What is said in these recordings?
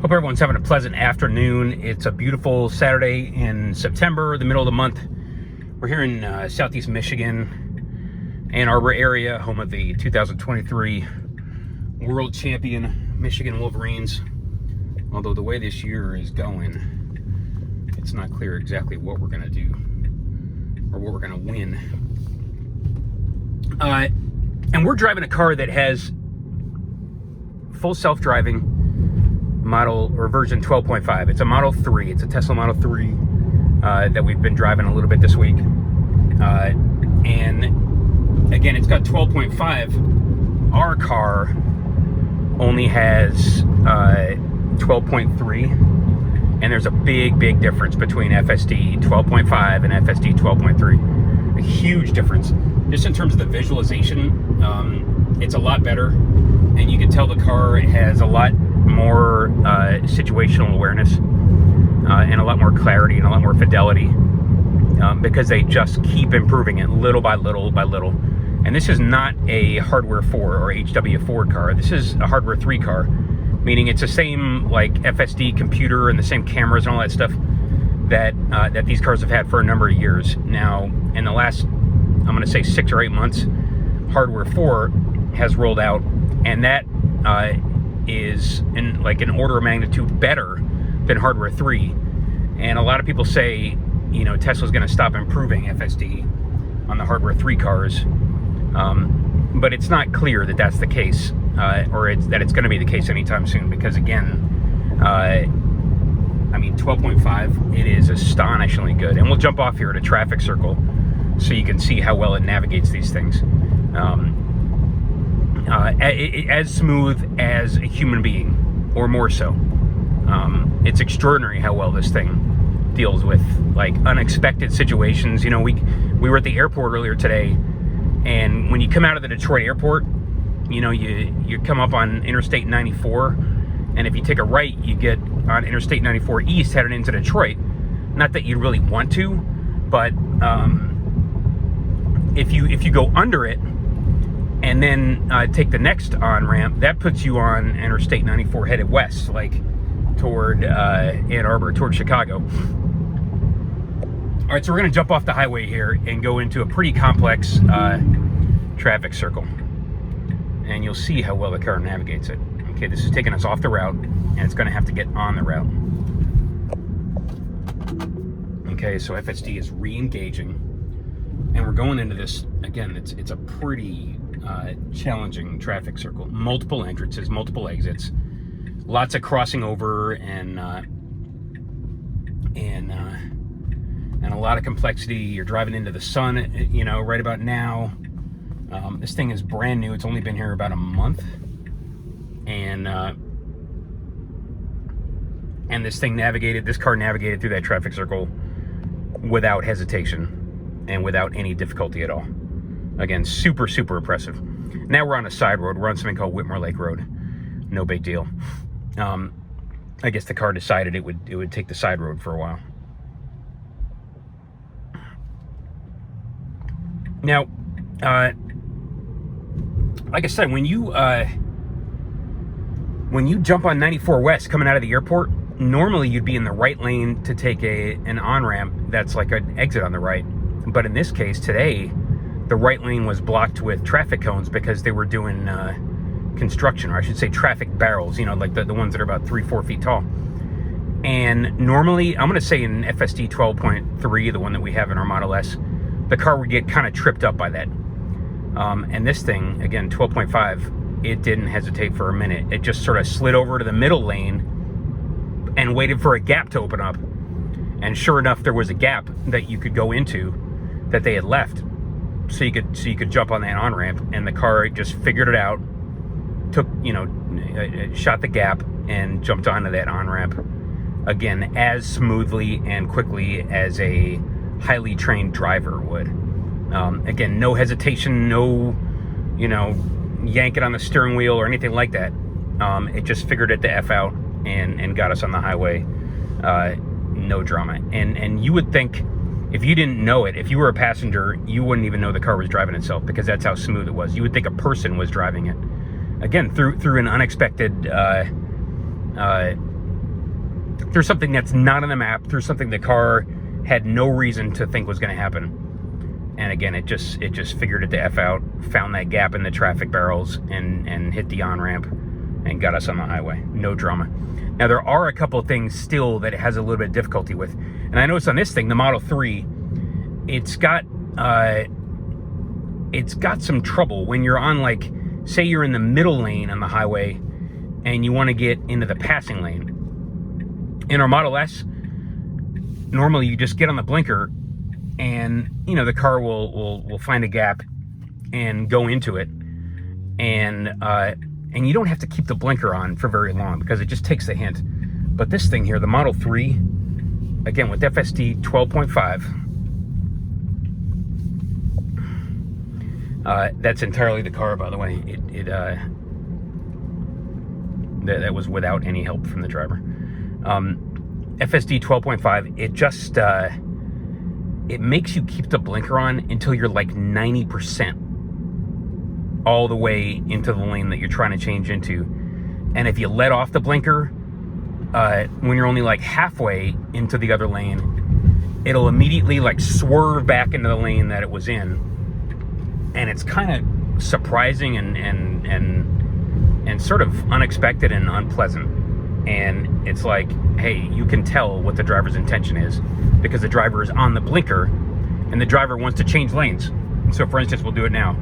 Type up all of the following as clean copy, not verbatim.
Hope everyone's having a pleasant afternoon. It's a beautiful Saturday in September, the middle of the month. We're here in Southeast Michigan, Ann Arbor area, home of the 2023 World Champion Michigan Wolverines. Although the way this year is going, it's not clear exactly what we're going to do or what we're going to win. And we're driving a car that has full self-driving model or version 12.5. It's a Model 3. It's a Tesla Model 3 that we've been driving a little bit this week. And again, it's got 12.5. Our car only has 12.3. And there's a big difference between FSD 12.5 and FSD 12.3. A huge difference. Just in terms of the visualization, it's a lot better. And you can tell the car has a lot more situational awareness and a lot more clarity and a lot more fidelity because they just keep improving it little by little by little. And this is not a hardware 4 or HW4 car. This is a hardware 3 car, meaning it's the same like FSD computer and the same cameras and all that stuff that that these cars have had for a number of years. Now, in the last, I'm going to say 6 or 8 months, hardware 4 has rolled out, and that is in like an order of magnitude better than hardware 3. And a lot of people say, you know, Tesla's going to stop improving FSD on the hardware 3 cars, but it's not clear that that's the case, or that it's going to be the case anytime soon, because again, I mean, 12.5, it is astonishingly good. And we'll jump off here at a traffic circle so you can see how well it navigates these things. As smooth as a human being, or more so. It's extraordinary how well this thing deals with like unexpected situations. You know, we were at the airport earlier today, and when you come out of the Detroit airport, you know, you come up on Interstate 94, and if you take a right, you get on Interstate 94 East headed into Detroit. Not that you really want to, but if you go under it and then take the next on-ramp, that puts you on Interstate 94 headed west, like toward Ann Arbor, toward Chicago. All right, so we're going to jump off the highway here and go into a pretty complex traffic circle. And you'll see how well the car navigates it. Okay, this is taking us off the route, and it's going to have to get on the route. Okay, so FSD is re-engaging. And we're going into this, again, it's a pretty challenging traffic circle. Multiple entrances, multiple exits, lots of crossing over, and a lot of complexity. You're driving into the sun, you know, right about now. This thing is brand new. It's only been here about a month, and this car navigated through that traffic circle without hesitation and without any difficulty at all. Again, super impressive. Now we're on a side road. We're on something called Whitmore Lake Road. No big deal. I guess the car decided it would take the side road for a while. Now, like I said, when you jump on 94 West coming out of the airport, normally you'd be in the right lane to take an on-ramp that's like an exit on the right. But in this case, today, the right lane was blocked with traffic cones because they were doing construction, or I should say traffic barrels, you know, like the ones that are about 3-4 feet tall. And normally, I'm going to say in FSD 12.3, the one that we have in our Model S, the car would get kind of tripped up by that. And this thing, again, 12.5, it didn't hesitate for a minute. It just sort of slid over to the middle lane and waited for a gap to open up. And sure enough, there was a gap that you could go into that they had left. So you could jump on that on-ramp, and the car just figured it out, took, you know, shot the gap and jumped onto that on-ramp, again, as smoothly and quickly as a highly trained driver would. Again, no hesitation, no, you know, yank it on the steering wheel or anything like that. It just figured it the F out and got us on the highway. No drama. And you would think, if you didn't know it, if you were a passenger, you wouldn't even know the car was driving itself, because that's how smooth it was. You would think a person was driving it. Again, through an unexpected through something that's not on the map, through something the car had no reason to think was going to happen. And again, it just figured it the F out, found that gap in the traffic barrels, and hit the on-ramp and got us on the highway. No drama. Now, there are a couple of things still that it has a little bit of difficulty with. And I noticed on this thing, the Model 3, it's got some trouble when you're on, like, say you're in the middle lane on the highway and you want to get into the passing lane. In our Model S, normally you just get on the blinker and, you know, the car will find a gap and go into it. And you don't have to keep the blinker on for very long because it just takes the hint. But this thing here, the Model 3, again, with FSD 12.5, that's entirely the car, by the way. That was without any help from the driver. FSD 12.5, it just, it makes you keep the blinker on until you're like 90% all the way into the lane that you're trying to change into. And if you let off the blinker, when you're only like halfway into the other lane, it'll immediately like swerve back into the lane that it was in. And it's kind of surprising and sort of unexpected and unpleasant. And it's like, hey, you can tell what the driver's intention is because the driver is on the blinker and the driver wants to change lanes. So for instance, we'll do it now.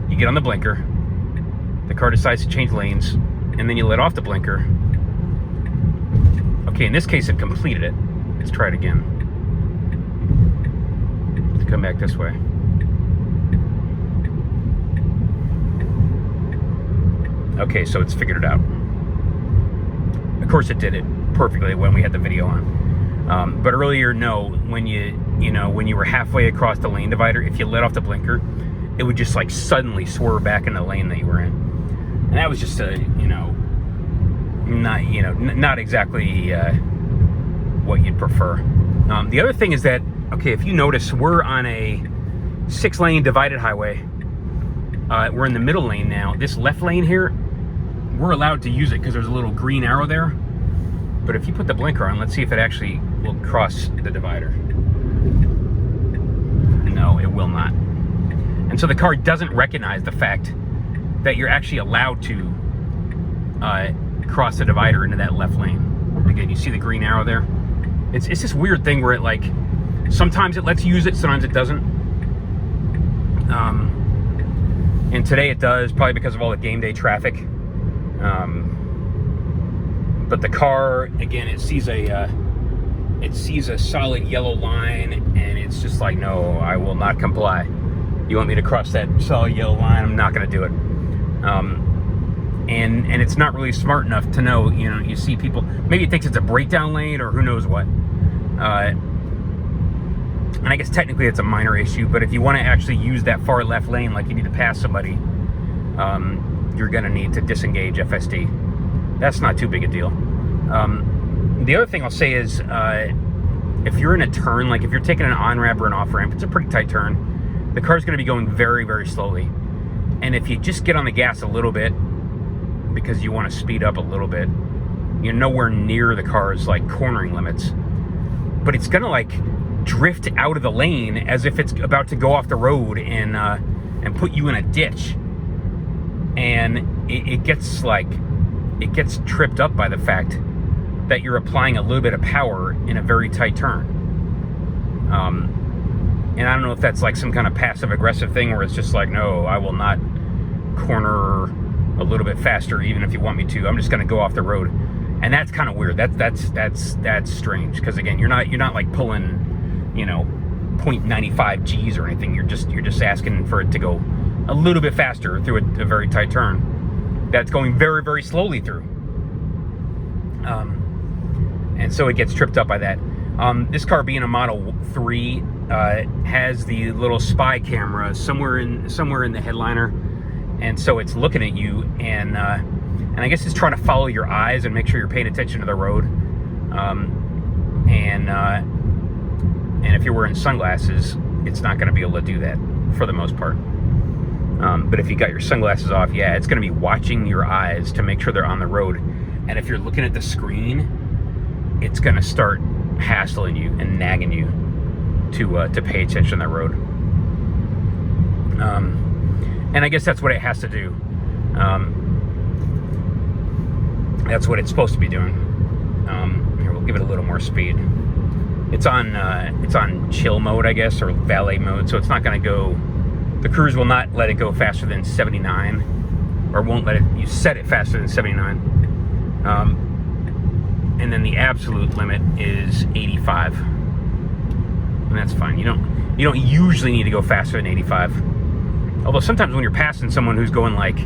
You get on the blinker, the car decides to change lanes, and then you let off the blinker. Okay, in this case it completed it. Let's try it again. Let's come back this way. Okay, so it's figured it out. Of course it did it perfectly when we had the video on. But earlier, no, when you were halfway across the lane divider, if you let off the blinker, it would just like suddenly swerve back in the lane that you were in. And that was just not exactly what you'd prefer. The other thing is that, okay, if you notice, we're on a 6-lane divided highway. We're in the middle lane now. This left lane here, we're allowed to use it because there's a little green arrow there. But if you put the blinker on, let's see if it actually will cross the divider. No, it will not. And so the car doesn't recognize the fact that you're actually allowed to cross the divider into that left lane. Again, you see the green arrow there? It's this weird thing where it like, sometimes it lets you use it, sometimes it doesn't. And today it does, probably because of all the game day traffic. But the car, again, it sees a solid yellow line, and it's just like, no, I will not comply. You want me to cross that solid yellow line? I'm not going to do it. And it's not really smart enough to know. You know, you see people, maybe it thinks it's a breakdown lane or who knows what. And I guess technically it's a minor issue, but if you want to actually use that far left lane, like you need to pass somebody, you're going to need to disengage FSD. That's not too big a deal. The other thing I'll say is, if you're in a turn, like if you're taking an on-ramp or an off-ramp, it's a pretty tight turn. The car's going to be going very, very slowly. And if you just get on the gas a little bit, because you want to speed up a little bit, you're nowhere near the car's like cornering limits. But it's going to like drift out of the lane as if it's about to go off the road and put you in a ditch. And it gets tripped up by the fact that you're applying a little bit of power in a very tight turn. And I don't know if that's like some kind of passive aggressive thing where it's just like, no, I will not corner a little bit faster even if you want me to. I'm just going to go off the road. And that's kind of weird. That's strange because again, you're not like pulling, 0.95 G's or anything. You're just asking for it to go a little bit faster through a very tight turn that's going very, very slowly through. And so it gets tripped up by that. This car being a Model 3 has the little spy camera somewhere in the headliner, and so it's looking at you, and I guess it's trying to follow your eyes and make sure you're paying attention to the road. And if you're wearing sunglasses, it's not going to be able to do that for the most part. But if you got your sunglasses off, yeah, it's going to be watching your eyes to make sure they're on the road. And if you're looking at the screen, it's going to start hassling you and nagging you to pay attention on the road. And I guess that's what it has to do. That's what it's supposed to be doing. Here, we'll give it a little more speed. It's on chill mode, I guess, or valet mode, so it's not going to go. The cruise will not let it go faster than 79, or won't let it. You set it faster than 79, and then the absolute limit is 85, and that's fine. You don't usually need to go faster than 85. Although sometimes when you're passing someone who's going like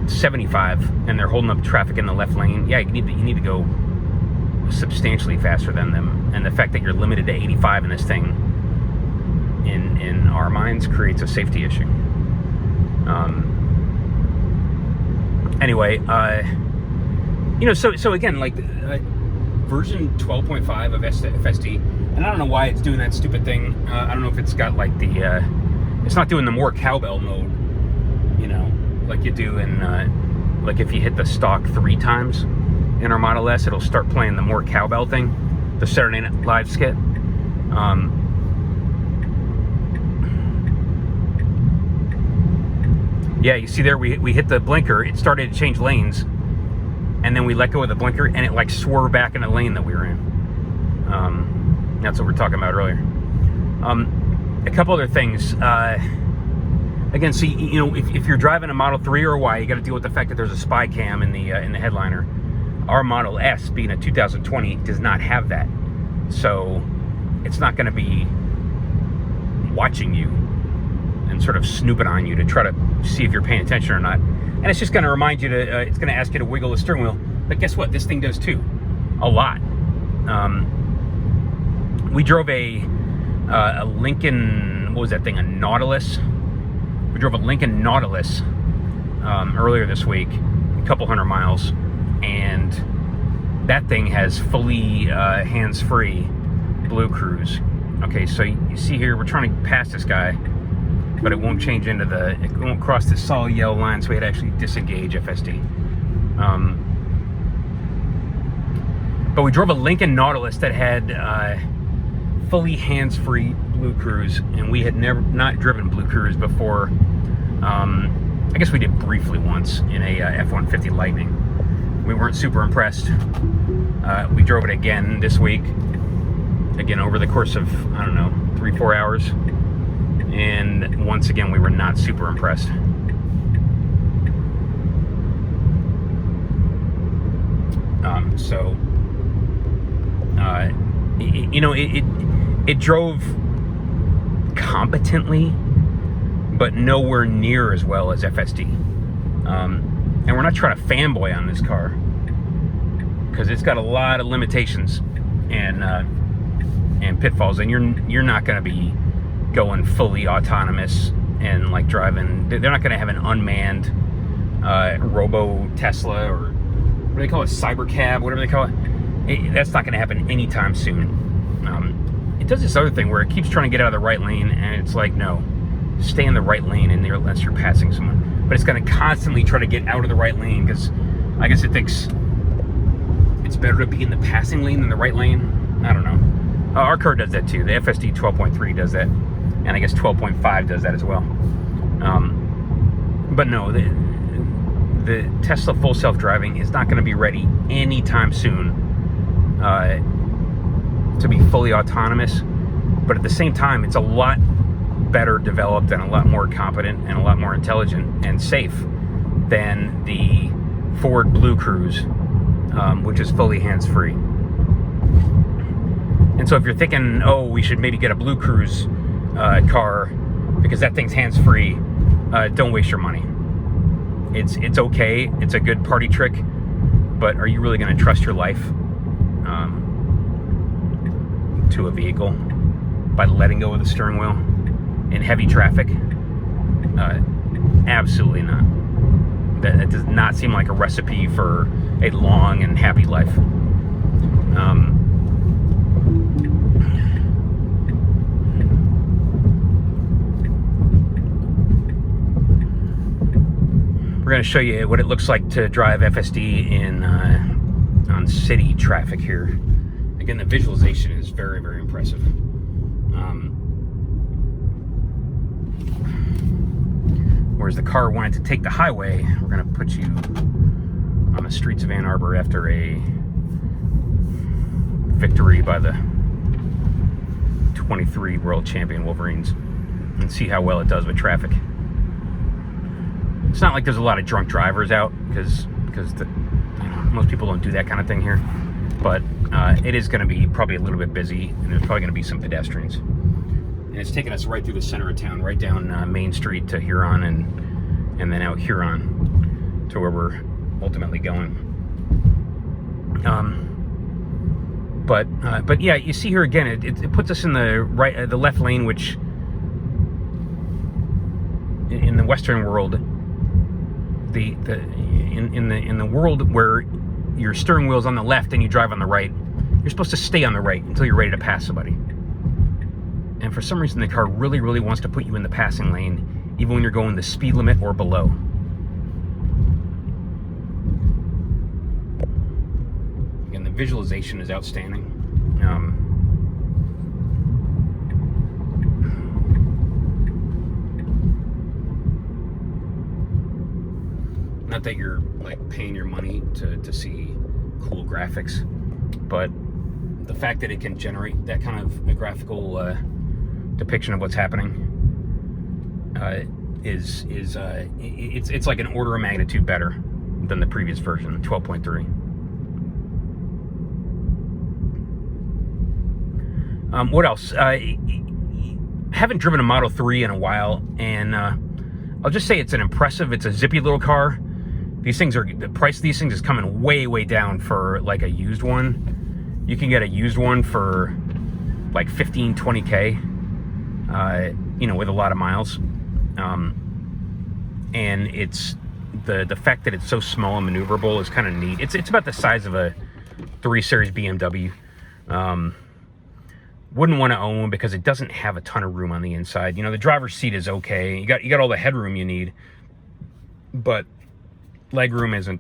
75 and they're holding up traffic in the left lane, yeah, you need to go substantially faster than them. And the fact that you're limited to 85 in this thing, in our minds, creates a safety issue. Anyway, so again, like version 12.5 of FSD, and I don't know why it's doing that stupid thing. I don't know if it's got like the it's not doing the more cowbell mode, like you do in like if you hit the stock 3 times in our Model S, it'll start playing the more cowbell thing, the Saturday Night Live skit. Yeah, you see there, we hit the blinker, it started to change lanes, and then we let go of the blinker, and it like swerved back in the lane that we were in. That's what we were talking about earlier. A couple other things. Again, see, if you're driving a Model 3 or a Y, you got to deal with the fact that there's a spy cam in the headliner. Our Model S, being a 2020, does not have that, so it's not going to be watching you and sort of snooping on you to try to see if you're paying attention or not. And it's just going to remind you to, it's going to ask you to wiggle the steering wheel. But guess what? This thing does too, a lot. We drove a Lincoln, what was that thing? A Nautilus. We drove a Lincoln Nautilus earlier this week, a couple hundred miles, and that thing has fully hands-free Blue Cruise. Okay, so you see here, we're trying to pass this guy, but it won't change into it won't cross this solid yellow line, so we had to actually disengage FSD. But we drove a Lincoln Nautilus that had fully hands-free Blue Cruise, and we had not driven Blue Cruise before. I guess we did briefly once in a F-150 Lightning. We weren't super impressed. We drove it again this week, again over the course of, I don't know, 3-4 hours, and once again we were not super impressed. It drove competently, but nowhere near as well as FSD. And we're not trying to fanboy on this car, because it's got a lot of limitations and pitfalls, and you're not going to be going fully autonomous and like driving. They're not going to have an unmanned robo Tesla, or what do they call it, cybercab, whatever they call it. That's not going to happen anytime soon. It does this other thing where it keeps trying to get out of the right lane, and it's like, no, stay in the right lane unless you're passing someone. But it's going to constantly try to get out of the right lane, because I guess it thinks it's better to be in the passing lane than the right lane. I don't know. Our car does that too. The FSD 12.3 does that, and I guess 12.5 does that as well. But no, the Tesla full self-driving is not going to be ready anytime soon to be fully autonomous. But at the same time, it's a lot better developed and a lot more competent and a lot more intelligent and safe than the Ford Blue Cruise, which is fully hands-free. And so if you're thinking, oh, we should maybe get a Blue Cruise car because that thing's hands-free, don't waste your money. It's okay, it's a good party trick, but are you really going to trust your life to a vehicle by letting go of the steering wheel in heavy traffic? Absolutely not. That does not seem like a recipe for a long and happy life. We're going to show you what it looks like to drive FSD on city traffic here. Again, the visualization is very, very impressive. Whereas the car wanted to take the highway, we're going to put you on the streets of Ann Arbor after a victory by the 23 world champion Wolverines, and see how well it does with traffic. It's not like there's a lot of drunk drivers out, because most people don't do that kind of thing here. But it is going to be probably a little bit busy, and there's probably going to be some pedestrians. And it's taking us right through the center of town, right down Main Street to Huron, and then out Huron to where we're ultimately going. But yeah, you see here again, it puts us in the left lane, which in the Western world, in the world where your steering wheel's on the left and you drive on the right, you're supposed to stay on the right until you're ready to pass somebody. And for some reason, the car really, really wants to put you in the passing lane, even when you're going the speed limit or below. Again, the visualization is outstanding. Not that you're like paying your money to see cool graphics, but the fact that it can generate that kind of a graphical depiction of what's happening it's like an order of magnitude better than the previous version, 12.3. What else? Haven't driven a Model 3 in a while, and I'll just say it's a zippy little car. The price of these things is coming way, way down for like a used one. You can get a used one for like 15, 20K, with a lot of miles. And it's the fact that it's so small and maneuverable is kind of neat. It's about the size of a 3 Series BMW. Wouldn't want to own one because it doesn't have a ton of room on the inside. The driver's seat is okay. You got all the headroom you need, but legroom isn't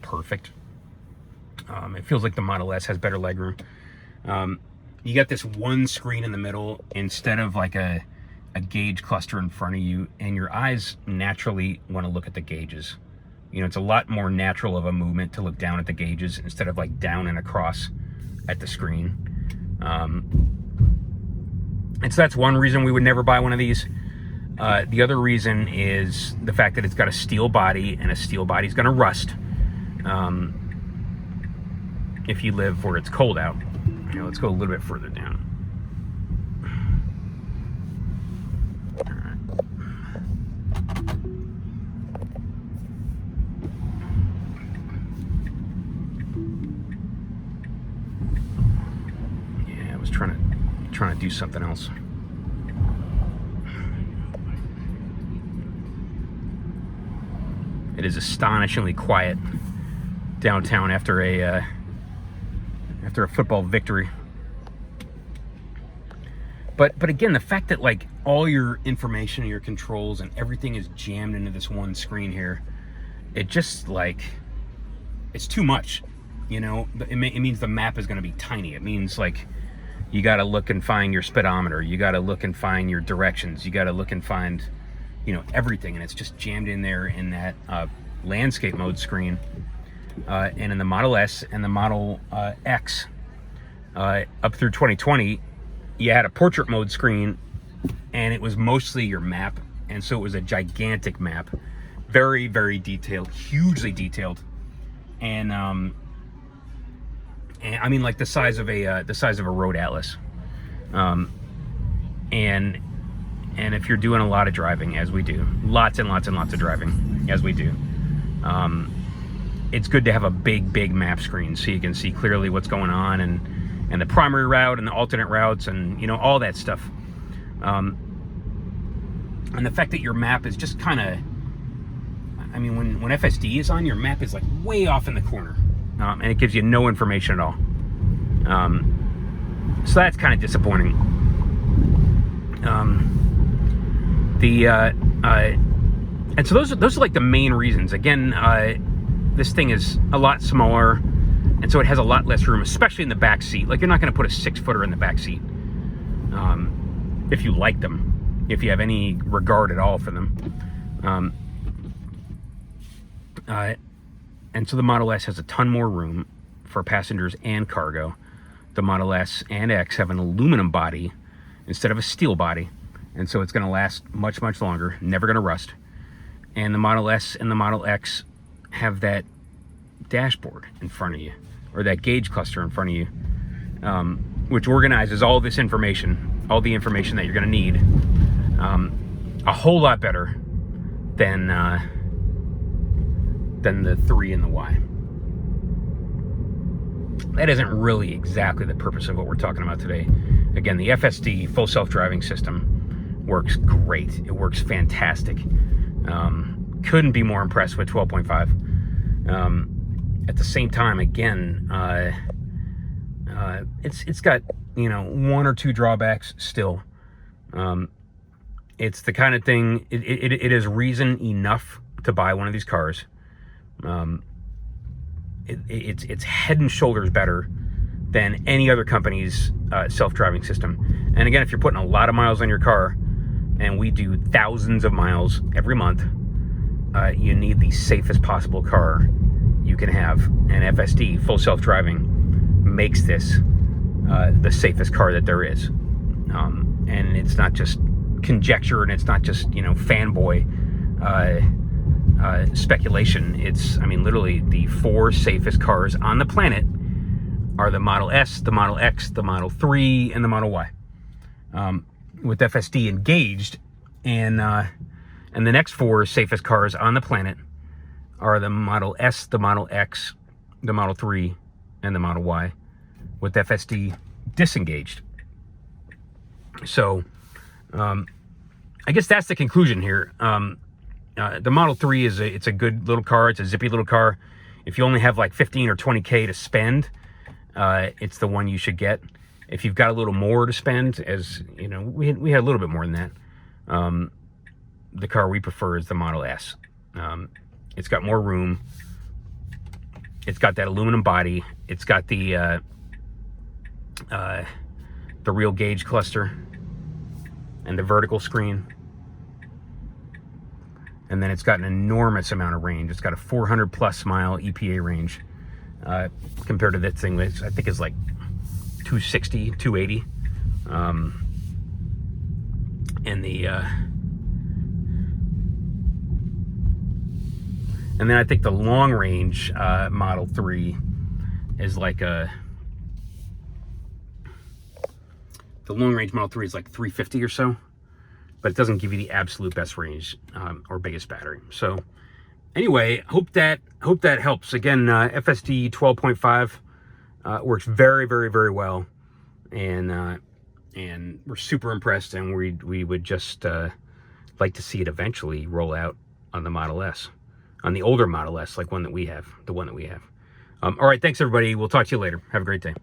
perfect. It feels like the Model S has better legroom. You got this one screen in the middle instead of like a gauge cluster in front of you, and your eyes naturally want to look at the gauges. It's a lot more natural of a movement to look down at the gauges instead of like down and across at the screen. And so that's one reason we would never buy one of these. The other reason is the fact that it's got a steel body, and a steel body is going to rust if you live where it's cold out. Let's go a little bit further down. All right. Yeah, I was trying to do something else. It is astonishingly quiet downtown after a football victory. But again, the fact that like all your information and your controls and everything is jammed into this one screen here, it just like, it's too much. It means the map is going to be tiny. It means like you got to look and find your speedometer. You got to look and find your directions. You got to look and find everything, and it's just jammed in there in that landscape mode screen. And in the Model S and the Model X, up through 2020, you had a portrait mode screen, and it was mostly your map, and so it was a gigantic map, very, very detailed, hugely detailed, and I mean like the size of a road atlas, and if you're doing a lot of driving, as we do, lots and lots and lots of driving, as we do, it's good to have a big map screen so you can see clearly what's going on, and the primary route and the alternate routes, and all that stuff. And the fact that your map is just kind of, I mean, when FSD is on, your map is like way off in the corner, and it gives you no information at all. So that's kind of disappointing. And so those are like the main reasons. Again, this thing is a lot smaller And so it has a lot less room, especially in the back seat. Like, you're not going to put a 6-footer in the back seat if you like them, if you have any regard at all for them. And so the Model S has a ton more room for passengers and cargo. The Model S and X have an aluminum body instead of a steel body, and so it's going to last much, much longer, never going to rust. And the Model S and the Model X have that dashboard in front of you, or that gauge cluster in front of you, which organizes all this information, all the information that you're going to need, a whole lot better than the 3 and the Y. That isn't really exactly the purpose of what we're talking about today. Again, the FSD, full self-driving system, works great. It works fantastic. Couldn't be more impressed with 12.5. At the same time, again, it's got, you know, 1 or 2 drawbacks still. It's the kind of thing, it is reason enough to buy one of these cars. It's head and shoulders better than any other company's self-driving system. And again, if you're putting a lot of miles on your car, and we do thousands of miles every month, you need the safest possible car you can have. And FSD, full self-driving, makes this the safest car that there is. And it's not just conjecture, and it's not just, you know, fanboy speculation. It's, I mean, literally the 4 safest cars on the planet are the Model S, the Model X, the Model 3, and the Model Y. With FSD engaged, and the next 4 safest cars on the planet are the Model S, the Model X, the Model 3, and the Model Y, with FSD disengaged. So, I guess that's the conclusion here. The Model 3 it's a good little car. It's a zippy little car. If you only have like 15 or 20K to spend, it's the one you should get. If you've got a little more to spend, as you know, we had a little bit more than that. The car we prefer is the Model S. It's got more room. It's got that aluminum body. It's got the real gauge cluster and the vertical screen. And then it's got an enormous amount of range. It's got a 400 plus mile EPA range, compared to that thing, which I think is like 260, 280. And then I think the long range Model 3 is like the long range Model 3 is like 350 or so, but it doesn't give you the absolute best range or biggest battery. So anyway, hope that helps. Again, FSD 12.5 works very, very, very well, and we're super impressed, and we would just like to see it eventually roll out on the Model S, on the older Model S, like the one that we have. All right, thanks everybody. We'll talk to you later. Have a great day.